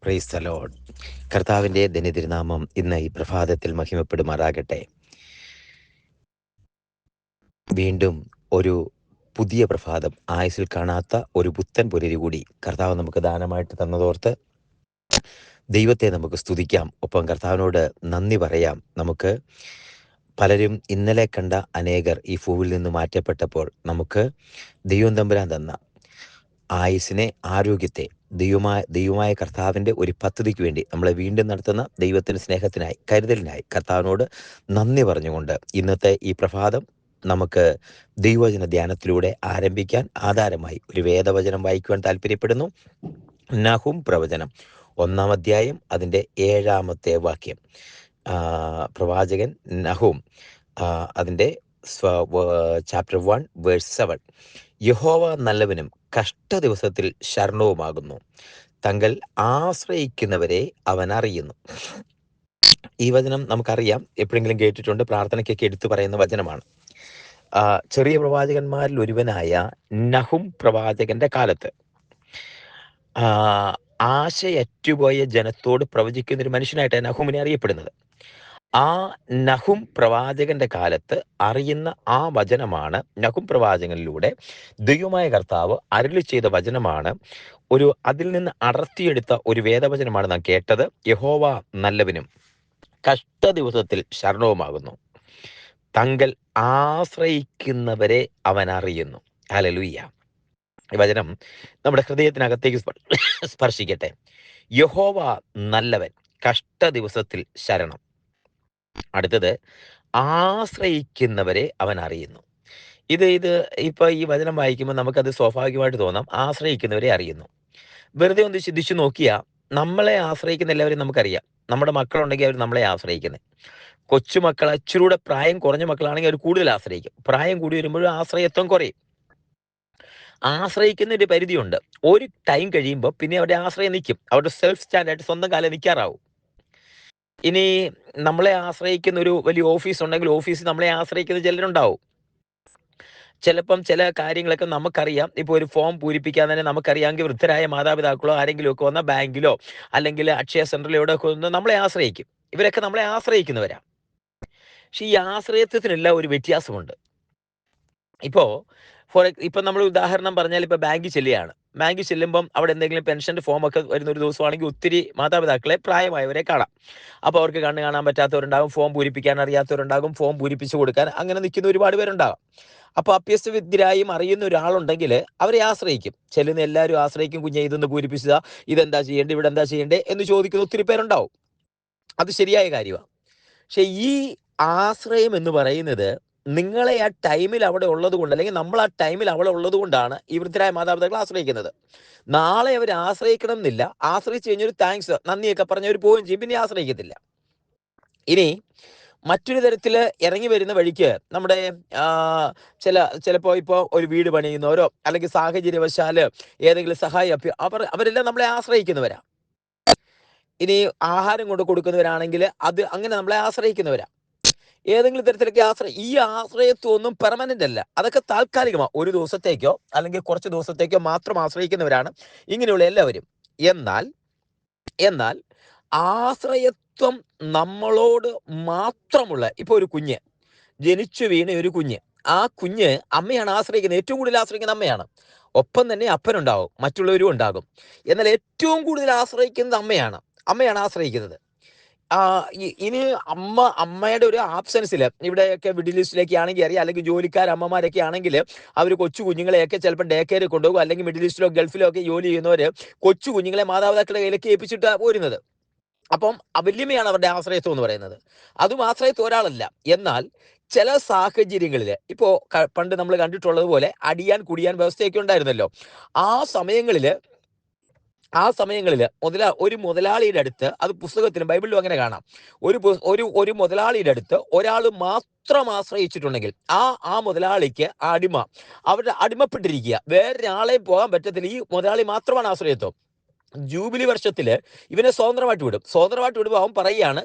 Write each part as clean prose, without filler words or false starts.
Praise the Lord. കർത്താവിൻ്റെ ധന്യതിരുനാമം ഇന്ന് ഈ പ്രഭാതത്തിൽ മഹിമപ്പെടുമാറാകട്ടെ. വീണ്ടും ഒരു പുതിയ പ്രഭാതം, ആയുസ്സിൽ കാണാത്ത ഒരു പുത്തൻ പുലരി കൂടി കർത്താവ് നമുക്ക് ദാനമായിട്ട് തന്നതോർത്ത് ദൈവത്തെ നമുക്ക് സ്തുതിക്കാം. ഒപ്പം കർത്താവിനോട് നന്ദി പറയാം. നമുക്ക് പലരും ഇന്നലെ കണ്ട അനേകർ ഈ ഭൂവിൽ നിന്ന് മാറ്റപ്പെട്ടപ്പോൾ നമുക്ക് ദൈവം തമ്പുരാൻ തന്ന ആയുസ്സിനെ, ആരോഗ്യത്തെ ദൈവമായ കർത്താവിൻ്റെ ഒരു പദ്ധതിക്ക് വേണ്ടി നമ്മളെ വീണ്ടും നടത്തുന്ന ദൈവത്തിൻ്റെ സ്നേഹത്തിനായി, കരുതലിനായി കർത്താവിനോട് നന്ദി പറഞ്ഞുകൊണ്ട് ഇന്നത്തെ ഈ പ്രഭാതം നമുക്ക് ദൈവവചന ധ്യാനത്തിലൂടെ ആരംഭിക്കാൻ ആധാരമായി ഒരു വേദവചനം വായിക്കുവാൻ താല്പര്യപ്പെടുന്നു. നഹൂം പ്രവചനം 1-ാം അധ്യായം അതിൻ്റെ 7-ാമത്തെ വാക്യം. പ്രവാചകൻ നഹൂം അതിൻ്റെ ചാപ്റ്റർ 1 വേഴ്സ് 7. യഹോവ നല്ലവനും കഷ്ട ദിവസത്തിൽ ശരണവുമാകുന്നു, തങ്ങൾ ആശ്രയിക്കുന്നവരെ അവൻ അറിയുന്നു. ഈ വചനം നമുക്കറിയാം, എപ്പോഴെങ്കിലും കേട്ടിട്ടുണ്ട്, പ്രാർത്ഥനയ്ക്കൊക്കെ എടുത്തു പറയുന്ന വചനമാണ്. ചെറിയ പ്രവാചകന്മാരിൽ ഒരുവനായ നഹൂം പ്രവാചകന്റെ കാലത്ത് ആശയറ്റുപോയ ജനത്തോട് പ്രവചിക്കുന്ന ഒരു മനുഷ്യനായിട്ടാണ് നഹൂമിനെ അറിയപ്പെടുന്നത്. ആ നഹൂം പ്രവാചകന്റെ കാലത്ത് അറിയുന്ന ആ വചനമാണ്, നഹൂം പ്രവാചകനിലൂടെ ദൈവമായ കർത്താവ് അരുളി ചെയ്ത വചനമാണ്. അതിൽ നിന്ന് അടർത്തിയെടുത്ത ഒരു വേദവചനമാണ് നാം കേട്ടത്. യഹോവ നല്ലവനും കഷ്ട ദിവസത്തിൽ ശരണവുമാകുന്നു, തങ്ങൾ ആശ്രയിക്കുന്നവരെ അവൻ അറിയുന്നു. ഹല്ലേലൂയ. ഈ വചനം നമ്മുടെ ഹൃദയത്തിനകത്തേക്ക് സ്പർശിക്കട്ടെ. യഹോവ നല്ലവൻ, കഷ്ട ദിവസത്തിൽ ശരണം. അടുത്തത്, ആശ്രയിക്കുന്നവരെ അവൻ അറിയുന്നു. ഇത് ഇപ്പൊ ഈ വചനം വായിക്കുമ്പോൾ നമുക്കത് സ്വാഭാവികമായിട്ട് തോന്നാം, ആശ്രയിക്കുന്നവരെ അറിയുന്നു. വെറുതെ ഒന്ന് ചിന്തിച്ചു നോക്കിയാൽ നമ്മളെ ആശ്രയിക്കുന്ന എല്ലാവരും നമുക്കറിയാം. നമ്മുടെ മക്കളുണ്ടെങ്കിൽ അവർ നമ്മളെ ആശ്രയിക്കുന്നത്. കൊച്ചുമക്കൾ, ഇച്ചിരൂടെ പ്രായം കുറഞ്ഞ മക്കളാണെങ്കിൽ അവർ കൂടുതൽ ആശ്രയിക്കും. പ്രായം കൂടി വരുമ്പോഴും ആശ്രയത്വം കുറയും. ആശ്രയിക്കുന്ന ഒരു പരിധിയുണ്ട്. ഒരു ടൈം കഴിയുമ്പോൾ പിന്നെ അവരുടെ ആശ്രയം നിൽക്കും. അവരുടെ സെൽഫ് സ്റ്റാൻഡായിട്ട് സ്വന്തം കാലം നിൽക്കാറാവും. ഇനി നമ്മളെ ആശ്രയിക്കുന്ന ഒരു വലിയ ഓഫീസ് ഉണ്ടെങ്കിൽ ഓഫീസിൽ നമ്മളെ ആശ്രയിക്കുന്ന ചിലരുണ്ടാവും. ചിലപ്പം ചില കാര്യങ്ങളൊക്കെ നമുക്കറിയാം. ഇപ്പോൾ ഒരു ഫോം പൂരിപ്പിക്കാൻ തന്നെ നമുക്കറിയാമെങ്കിൽ വൃദ്ധരായ മാതാപിതാക്കളോ ആരെങ്കിലും ഒക്കെ വന്ന ബാങ്കിലോ അല്ലെങ്കിൽ അക്ഷയ സെന്ററിലോ ഇവിടെ ഒക്കെ വന്ന് നമ്മളെ ആശ്രയിക്കും. ഇവരൊക്കെ നമ്മളെ ആശ്രയിക്കുന്നവരാ. പക്ഷെ ഈ ആശ്രയത്വത്തിനെല്ലാം ഒരു വ്യത്യാസമുണ്ട്. ഇപ്പം നമ്മൾ ഉദാഹരണം പറഞ്ഞാൽ, ഇപ്പോൾ ബാങ്കിൽ ചെല്ലുകയാണ്. ബാങ്കിൽ ചെല്ലുമ്പം അവിടെ എന്തെങ്കിലും പെൻഷൻ്റെ ഫോമൊക്കെ വരുന്ന ഒരു ദിവസമാണെങ്കിൽ ഒത്തിരി മാതാപിതാക്കളെ, പ്രായമായവരെ കാണാം. അപ്പോൾ അവർക്ക് കണ്ണ് കാണാൻ പറ്റാത്തവരുണ്ടാകും, ഫോം പൂരിപ്പിക്കാൻ അറിയാത്തവരുണ്ടാകും, ഫോം പൂരിപ്പിച്ച് കൊടുക്കാൻ അങ്ങനെ നിൽക്കുന്ന ഒരുപാട് പേരുണ്ടാകും. അപ്പോൾ അഭ്യസ്തവിദ്യരായും അറിയുന്ന ഒരാളുണ്ടെങ്കിൽ അവരെ ആശ്രയിക്കും. ചെല്ലുന്ന എല്ലാവരും ആശ്രയിക്കും. കുഞ്ഞെ ഇതൊന്ന് പൂരിപ്പിച്ചതാ, ഇതെന്താ ചെയ്യേണ്ടത്, ഇവിടെ എന്താ ചെയ്യേണ്ടത് എന്ന് ചോദിക്കുന്ന ഒത്തിരി പേരുണ്ടാവും. അത് ശരിയായ കാര്യമാണ്. പക്ഷെ ഈ ആശ്രയം എന്ന് പറയുന്നത് നിങ്ങളെ ആ ടൈമിൽ അവിടെ ഉള്ളത് കൊണ്ട്, അല്ലെങ്കിൽ നമ്മൾ ആ ടൈമിൽ അവിടെ ഉള്ളത് കൊണ്ടാണ് ഈ വൃദ്ധരായ മാതാപിതാക്കൾ ആശ്രയിക്കുന്നത്. നാളെ അവർ ആശ്രയിക്കണം എന്നില്ല. ആശ്രയിച്ച് കഴിഞ്ഞൊരു താങ്ക്സ്, നന്ദിയൊക്കെ പറഞ്ഞ് അവർ പോവുകയും ചെയ്യും, പിന്നെ ആശ്രയിക്കത്തില്ല. ഇനി മറ്റൊരു തരത്തിൽ ഇറങ്ങി വരുന്ന വഴിക്ക് നമ്മുടെ ചിലപ്പോൾ ഇപ്പോൾ ഒരു വീട് പണിയുന്നവരോ അല്ലെങ്കിൽ സാഹചര്യവശാൽ ഏതെങ്കിലും സഹായം അവരെല്ലാം നമ്മളെ ആശ്രയിക്കുന്നവരാ. ഇനി ആഹാരം കൊണ്ട് കൊടുക്കുന്നവരാണെങ്കിൽ അത് അങ്ങനെ നമ്മളെ ആശ്രയിക്കുന്നവരാ. ഏതെങ്കിലും തരത്തിലൊക്കെ ഈ ആശ്രയത്വം ഒന്നും പെർമനന്റ് അല്ല. അതൊക്കെ താൽക്കാലികമാണ്. ഒരു ദിവസത്തേക്കോ അല്ലെങ്കിൽ കുറച്ച് ദിവസത്തേക്കോ മാത്രം ആശ്രയിക്കുന്നവരാണ് ഇങ്ങനെയുള്ള എല്ലാവരും. എന്നാൽ ആശ്രയത്വം നമ്മളോട് മാത്രമുള്ള, ഇപ്പൊ ഒരു കുഞ്ഞ് ജനിച്ചു വീണ ഒരു കുഞ്ഞ്, ആ കുഞ്ഞ് അമ്മയാണ് ആശ്രയിക്കുന്നത്. ഏറ്റവും കൂടുതൽ ആശ്രയിക്കുന്ന അമ്മയാണ്. ഒപ്പം തന്നെ അപ്പനുണ്ടാവും, മറ്റുള്ളവരും ഉണ്ടാകും. എന്നാൽ ഏറ്റവും കൂടുതൽ ആശ്രയിക്കുന്നത് അമ്മയാണ് ആശ്രയിക്കുന്നത്. ഇനി അമ്മയുടെ ഒരു ആബ്സെൻസിൽ, ഇവിടെയൊക്കെ മിഡിൽ ഈസ്റ്റിലേക്ക് ആണെങ്കിൽ അറിയാം, അല്ലെങ്കിൽ അമ്മമാരൊക്കെ ആണെങ്കിൽ അവർ കൊച്ചു കുഞ്ഞുങ്ങളെയൊക്കെ ചിലപ്പോൾ ഡേ കെയറിൽ കൊണ്ടുപോകും. അല്ലെങ്കിൽ മിഡിൽ ഈസ്റ്റിലോ ഗൾഫിലോ ഒക്കെ ജോലി ചെയ്യുന്നവർ കൊച്ചു കുഞ്ഞുങ്ങളെ മാതാപിതാക്കളുടെ കയ്യിലേക്ക് ഏൽപ്പിച്ചിട്ട് പോരുന്നത്. അപ്പം വല്യമ്മയാണ് അവരുടെ ആശ്രയത്വം എന്ന് പറയുന്നത്. അതും ആശ്രയത്വം ഒരാളല്ല. എന്നാൽ ചില സാഹചര്യങ്ങളിൽ, ഇപ്പോൾ പണ്ട് നമ്മൾ കണ്ടിട്ടുള്ളത് പോലെ അടിയാൻ കുടിയാൻ വ്യവസ്ഥയൊക്കെ ഉണ്ടായിരുന്നല്ലോ. ആ സമയങ്ങളിൽ ഒരു മുതലാളിയുടെ അടുത്ത്, അത് പുസ്തകത്തിലും ബൈബിളിലും അങ്ങനെ കാണാം, ഒരു മുതലാളിയുടെ അടുത്ത് ഒരാൾ മാത്രം ആശ്രയിച്ചിട്ടുണ്ടെങ്കിൽ ആ മുതലാളിക്ക് അവരുടെ അടിമപ്പെട്ടിരിക്കുക, വേറൊരാളെ പോകാൻ പറ്റത്തില്ല. ഈ മുതലാളി മാത്രമാണ് ആശ്രയത്വം. ജൂബിലി വർഷത്തിൽ ഇവനെ സ്വതന്ത്രമായിട്ട് വിടുമ്പോൾ അവൻ പറയുകയാണ്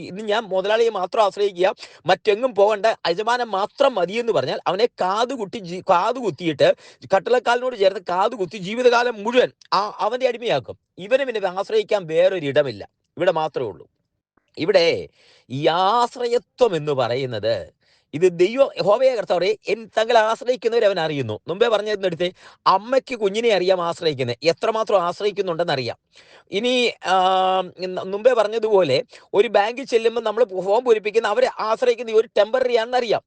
ഇന്ന് ഞാൻ മുതലാളിയെ മാത്രം ആശ്രയിക്കുക, മറ്റെങ്ങും പോകേണ്ട, യജമാനൻ മാത്രം മതിയെന്ന് പറഞ്ഞാൽ അവനെ കാതുകുത്തിയിട്ട് കട്ടിളക്കാലിനോട് ചേർത്ത് കാതുകുത്തി ജീവിതകാലം മുഴുവൻ അവന്റെ അടിമയാക്കും. ഇവന് പിന്നെ ആശ്രയിക്കാൻ വേറൊരിടമില്ല, ഇവിടെ മാത്രമേ ഉള്ളൂ. ഇവിടെ ഈ ആശ്രയത്വം എന്ന് പറയുന്നത് ഇത് യഹോവയെ കർത്താവേ തങ്ങളെ ആശ്രയിക്കുന്നവരെ അവൻ അറിയുന്നു. മുമ്പേ പറഞ്ഞിരുന്നെടുത്ത് അമ്മയ്ക്ക് കുഞ്ഞിനെ അറിയാം ആശ്രയിക്കുന്നത്, എത്രമാത്രം ആശ്രയിക്കുന്നുണ്ടെന്ന് അറിയാം. ഇനി മുമ്പേ പറഞ്ഞതുപോലെ ഒരു ബാങ്കിൽ ചെല്ലുമ്പോൾ നമ്മൾ ഫോം പൂരിപ്പിക്കുന്ന അവരെ ആശ്രയിക്കുന്ന ഒരു ടെമ്പററി ആണെന്നറിയാം.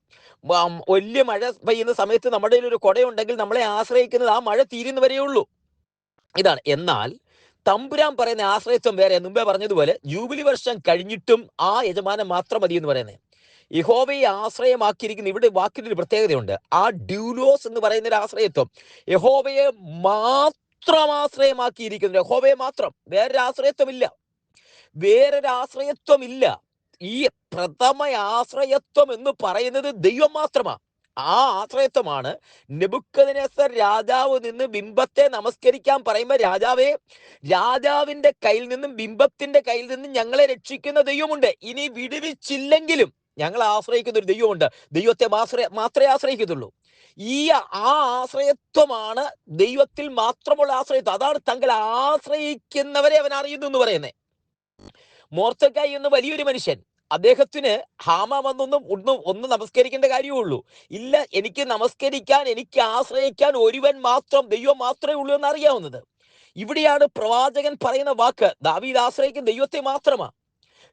വലിയ മഴ പെയ്യുന്ന സമയത്ത് നമ്മുടെ കയ്യിൽ ഒരു കുടയുണ്ടെങ്കിൽ നമ്മളെ ആശ്രയിക്കുന്നത് ആ മഴ തീരുന്നവരേ ഉള്ളൂ. ഇതാണ്. എന്നാൽ തമ്പുരാൻ പറയുന്ന ആശ്രയത്വം വേറെ. മുമ്പേ പറഞ്ഞതുപോലെ ജൂബിലി വർഷം കഴിഞ്ഞിട്ടും ആ യജമാനൻ മാത്രം മതി എന്ന് പറയുന്നത്. യഹോവയെ ആശ്രയമാക്കിയിരിക്കുന്ന ഇവിടെ വാക്കിനൊരു പ്രത്യേകതയുണ്ട്. ആ ഡ്യൂലോസ് എന്ന് പറയുന്ന ഒരു ആശ്രയത്വം, യഹോവയെ മാത്രം ആശ്രയമാക്കിയിരിക്കുന്നു. യഹോവയെ മാത്രം, വേറൊരു ആശ്രയത്വമില്ല. ഈ പ്രഥമ ആശ്രയത്വം എന്ന് പറയുന്നത് ദൈവം മാത്രമാണ്. ആ ആശ്രയത്വമാണ് നെബൂഖദ്നേസർ രാജാവ് നിന്ന് ബിംബത്തെ നമസ്കരിക്കാൻ പറയുമ്പോൾ രാജാവിന്റെ കയ്യിൽ നിന്നും ബിംബത്തിന്റെ കയ്യിൽ നിന്നും ഞങ്ങളെ രക്ഷിക്കുന്ന ദൈവമുണ്ട്. ഇനി വിടുവിച്ചില്ലെങ്കിലും ഞങ്ങൾ ആശ്രയിക്കുന്ന ഒരു ദൈവമുണ്ട്. ദൈവത്തെ മാത്രമേ ആശ്രയിക്കത്തുള്ളൂ. ആ ആശ്രയത്വമാണ് ദൈവത്തിൽ മാത്രമുള്ള ആശ്രയത്വം. അതാണ് തങ്ങൾ ആശ്രയിക്കുന്നവരെ അവൻ അറിയുന്നു എന്ന് പറയുന്നത്. മോർദെഖായി എന്ന വലിയൊരു മനുഷ്യൻ, അദ്ദേഹത്തിന് ഹാമാൻ ഒന്ന് നമസ്കരിക്കേണ്ട കാര്യമുള്ളൂ. ഇല്ല, എനിക്ക് നമസ്കരിക്കാൻ, എനിക്ക് ആശ്രയിക്കാൻ ഒരുവൻ മാത്രം, ദൈവം മാത്രമേ ഉള്ളൂ എന്ന് അറിയാവുന്നത്. ഇവിടെയാണ് പ്രവാചകൻ പറയുന്ന വാക്ക്, ദാവീദ് ആശ്രയിക്കുന്ന ദൈവത്തെ മാത്രമാണ്.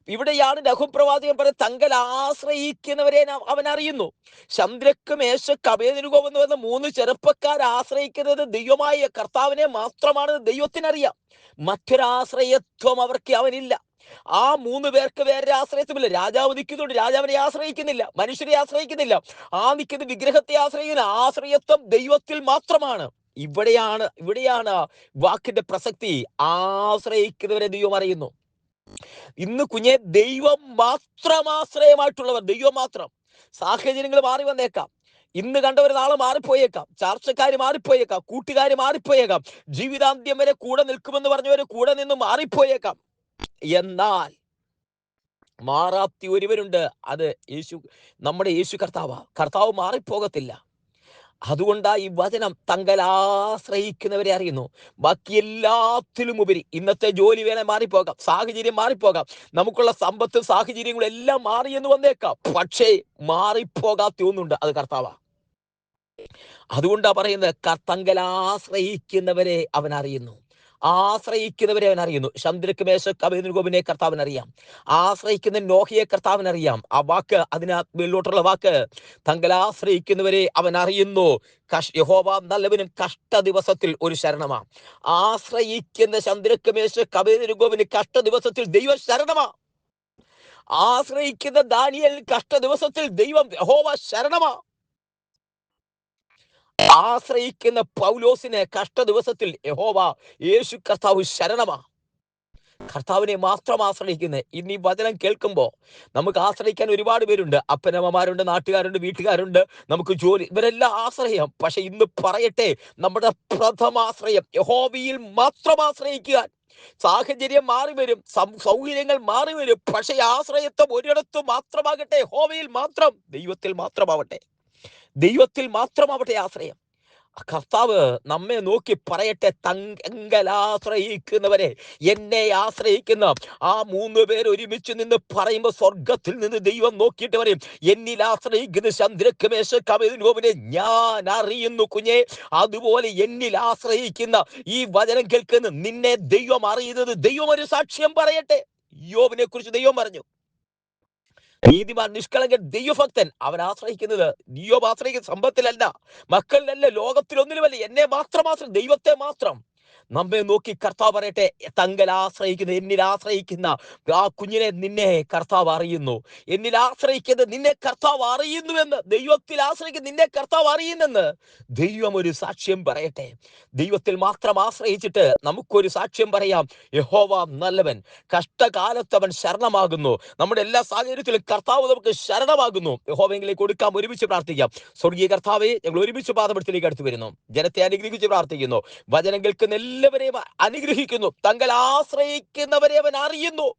ഇവിടെയാണ് നഹൂം പ്രവാചകൻ പറയുന്നത്, തങ്ങൾ ആശ്രയിക്കുന്നവരെ അവൻ അറിയുന്നു. ശദ്രക്ക്, മേശക്ക്, അബേദ്നെഗോ എന്ന് പറയുന്ന 3 ചെറുപ്പക്കാർ ആശ്രയിക്കുന്നത് ദൈവമായ കർത്താവിനെ മാത്രമാണ്. ദൈവത്തിനറിയാം. മറ്റൊരാശ്രയത്വം അവനില്ല. ആ 3 പേർക്ക് വേറെ ആശ്രയത്വമില്ല. രാജാവ് നിൽക്കുന്നുണ്ട്, രാജാവിനെ ആശ്രയിക്കുന്നില്ല, മനുഷ്യരെ ആശ്രയിക്കുന്നില്ല, നിൽക്കുന്ന വിഗ്രഹത്തെ ആശ്രയിക്കുന്ന ആശ്രയത്വം ദൈവത്തിൽ മാത്രമാണ്. ഇവിടെയാണ് വാക്കിന്റെ പ്രസക്തി. ആശ്രയിക്കുന്നവരെ ദൈവം അറിയുന്നു. ഇന്ന് കുഞ്ഞെ, ദൈവം മാത്രം ആശ്രയമായിട്ടുള്ളവർ, ദൈവം മാത്രം. സാഹചര്യങ്ങൾ മാറി വന്നേക്കാം, ഇന്ന് കണ്ടവർ നാളെ മാറിപ്പോയേക്കാം, ചാർച്ചക്കാര് മാറിപ്പോയേക്കാം, കൂട്ടുകാര് മാറിപ്പോയേക്കാം, ജീവിതാന്ത്യം വരെ കൂടെ നിൽക്കുമെന്ന് പറഞ്ഞവര് കൂടെ നിന്ന് മാറിപ്പോയേക്കാം. എന്നാൽ മാറാത്ത ഒരുവരുണ്ട്, അത് നമ്മുടെ യേശു കർത്താവ് മാറിപ്പോകത്തില്ല. അതുകൊണ്ടാ ഈ വചനം തങ്ങൾ ആശ്രയിക്കുന്നവരെ അറിയുന്നു. ബാക്കി എല്ലാത്തിലും ഉപരി ഇന്നത്തെ ജോലി വേണേ മാറിപ്പോകാം, സാഹചര്യം മാറിപ്പോകാം, നമുക്കുള്ള സമ്പത്ത് സാഹചര്യങ്ങളെല്ലാം മാറിയെന്ന് വന്നേക്കാം. പക്ഷേ മാറിപ്പോകാത്ത ഒന്നുണ്ട്, അത് കർത്താവാ. അതുകൊണ്ടാ പറയുന്നത്, തങ്ങൾ ആശ്രയിക്കുന്നവരെ അവൻ അറിയുന്നു. ശദ്രക്ക്, മേശക്ക്, അബേദ്നെഗോവിനെ കർത്താവിനറിയാം. ആശ്രയിക്കുന്ന നോഹയെ കർത്താവിനറിയാം. ആ വാക്ക്, അതിനകത്തുള്ള വാക്ക്, തങ്ങൾ ആശ്രയിക്കുന്നവരെ അവൻ അറിയുന്നു. യഹോവ നല്ലവനും കഷ്ട ദിവസത്തിൽ ഒരു ശരണമാ. ആശ്രയിക്കുന്ന ശദ്രക്ക്, മേശക്ക്, അബേദ്നെഗോവിന് കഷ്ട ദിവസത്തിൽ ദൈവം ശരണമാ. ആശ്രയിക്കുന്ന ദാനിയേൽ കഷ്ട ദിവസത്തിൽ യഹോവ ശരണമാ. ആശ്രയിക്കുന്ന പൗലോസിനെ കഷ്ട ദിവസത്തിൽ യേശു കർത്താവ് ശരണമാ. കർത്താവിനെ മാത്രം ആശ്രയിക്കുന്നത്. ഇനി വചനം കേൾക്കുമ്പോൾ നമുക്ക് ആശ്രയിക്കാൻ ഒരുപാട് പേരുണ്ട്. അപ്പനമ്മമാരുണ്ട്, നാട്ടുകാരുണ്ട്, വീട്ടുകാരുണ്ട്, നമുക്ക് ജോലി, ഇവരെല്ലാം ആശ്രയം. പക്ഷെ ഇന്ന് പറയട്ടെ, നമ്മുടെ പ്രഥമാശ്രയം യഹോവയിൽ മാത്രം ആശ്രയിക്കുക. സാഹചര്യം മാറി വരും, സൗകര്യങ്ങൾ മാറി വരും, പക്ഷെ ആശ്രയത്വം ഒരിടത്ത് മാത്രമാകട്ടെ, യഹോവയിൽ മാത്രം, ദൈവത്തിൽ മാത്രമാവട്ടെ ആശ്രയം. കർത്താവ് നമ്മെ നോക്കി പറയട്ടെ, തങ്ങൾ ആശ്രയിക്കുന്നവരെ, എന്നെ ആശ്രയിക്കുന്ന ആ 3 പേർ ഒരുമിച്ച് നിന്ന് പറയുമ്പോൾ സ്വർഗത്തിൽ നിന്ന് ദൈവം നോക്കിയിട്ട് പറയും, എന്നിൽ ആശ്രയിക്കുന്ന ശദ്രക്ക്, മേശക്ക്, അബേദ്നെഗോവിനെ ഞാൻ അറിയുന്നു കുഞ്ഞെ. അതുപോലെ എന്നിൽ ആശ്രയിക്കുന്ന, ഈ വചനം കേൾക്കുന്ന നിന്നെ ദൈവം അറിയുന്നത്, ദൈവം ഒരു സാക്ഷ്യം പറയട്ടെ. യോബിനെ കുറിച്ച് ദൈവം പറഞ്ഞു, നീതിമാൻ, നിഷ്കളങ്കൻ, ദൈവഭക്തൻ. യോബ് ആശ്രയിക്കുന്ന സമ്പത്തിലല്ല, മക്കളിലല്ല, ലോകത്തിലൊന്നിലുമല്ല, എന്നെ മാത്രം, ദൈവത്തെ മാത്രം. നമ്മെ നോക്കി കർത്താവ് പറയട്ടെ, തങ്ങൾ ആശ്രയിക്കുന്ന, എന്നിൽ ആശ്രയിക്കുന്ന ആ കുഞ്ഞിനെ നിന്നെ കർത്താവ് അറിയുന്നു. എന്നിൽ ആശ്രയിക്കുന്ന നിന്നെ കർത്താവ് അറിയുന്നുവെന്ന്, ദൈവത്തിൽ ആശ്രയിക്കുന്ന നിന്നെ കർത്താവ് അറിയുന്നെന്ന് ദൈവം ഒരു സാക്ഷ്യം പറയട്ടെ. ദൈവത്തിൽ മാത്രം ആശ്രയിച്ചിട്ട് നമുക്കൊരു സാക്ഷ്യം പറയാം, യഹോവ നല്ലവൻ, കഷ്ടകാലത്ത് അവൻ ശരണമാകുന്നു. നമ്മുടെ എല്ലാ സാഹചര്യത്തിലും കർത്താവ് നമുക്ക് ശരണമാകുന്നു. യഹോവയെങ്കിലേക്ക് കൊടുക്കാം, ഒരുമിച്ച് പ്രാർത്ഥിക്കാം. സ്വർഗീയ കർത്താവേ, ഞങ്ങൾ ഒരുമിച്ച് പാദപീഠത്തിലേക്ക് അടുത്ത് വരുന്നു, ജനത്തെ അനുഗ്രഹിച്ച് പ്രാർത്ഥിക്കുന്നു. വചനം കേൾക്കുന്ന എല്ലാവരെയും അനുഗ്രഹിക്കുന്നു. തങ്ങൾ ആശ്രയിക്കുന്നവരെ അവൻ അറിയുന്നു.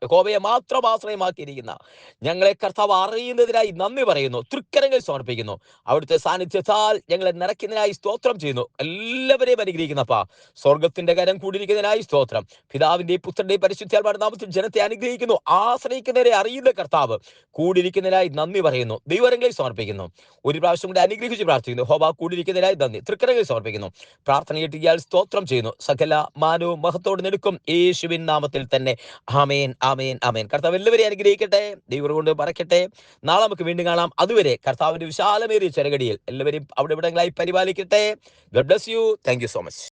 യഹോവയെ മാത്രം ആശ്രയമാക്കിയിരിക്കുന്ന ഞങ്ങളെ കർത്താവ് അറിയുന്നതിനായി നന്ദി പറയുന്നു. തൃക്കരങ്ങൾ സമർപ്പിക്കുന്നു. അവിടുത്തെ സാന്നിധ്യത്താൽ ഞങ്ങളെ നിറയ്ക്കുന്നതിനായി സ്തോത്രം ചെയ്യുന്നു. എല്ലാവരെയും അനുഗ്രഹിക്കുന്നപ്പാ. സ്വർഗത്തിന്റെ കരം കൂടിയിരിക്കുന്നതിനായി സ്തോത്രം. പിതാവിന്റെയും പുത്രന്റെയും പരിശുദ്ധാത്മാവിന്റെ നാമത്തിൽ ജനത്തെ അനുഗ്രഹിക്കുന്നു. ആശ്രയിക്കുന്നവരെ അറിയുന്ന കർത്താവ് കൂടിയിരിക്കുന്നതിനായി നന്ദി പറയുന്നു. ദൈവകരങ്ങളിൽ സമർപ്പിക്കുന്നു. ഒരു പ്രാവശ്യം കൂടി അനുഗ്രഹിച്ച് പ്രാർത്ഥിക്കുന്നു. യഹോവ കൂടിയിരിക്കുന്നതിനായി നന്ദി. തൃക്കരങ്ങളിൽ സമർപ്പിക്കുന്നു. പ്രാർത്ഥന കേട്ടിയാൽ സ്തോത്രം ചെയ്യുന്നു. സകല മാനവും മഹത്തോട് നെടുക്കും യേശുവിൻ നാമത്തിൽ തന്നെ. ആമേൻ, ആമേൻ, ആമേൻ. കർത്താവ് എല്ലാവരെയും അനുഗ്രഹിക്കട്ടെ. ദൈവം കൊണ്ട് പറക്കട്ടെ. നാളെ നമുക്ക് വീണ്ടും കാണാം. അതുവരെ കർത്താവിന്റെ വിശാലമേറിയ ചെറുകടിയിൽ എല്ലാവരെയും അവിടെ ഇവിടങ്ങളായി പരിപാലിക്കട്ടെ. God bless you. Thank you so much.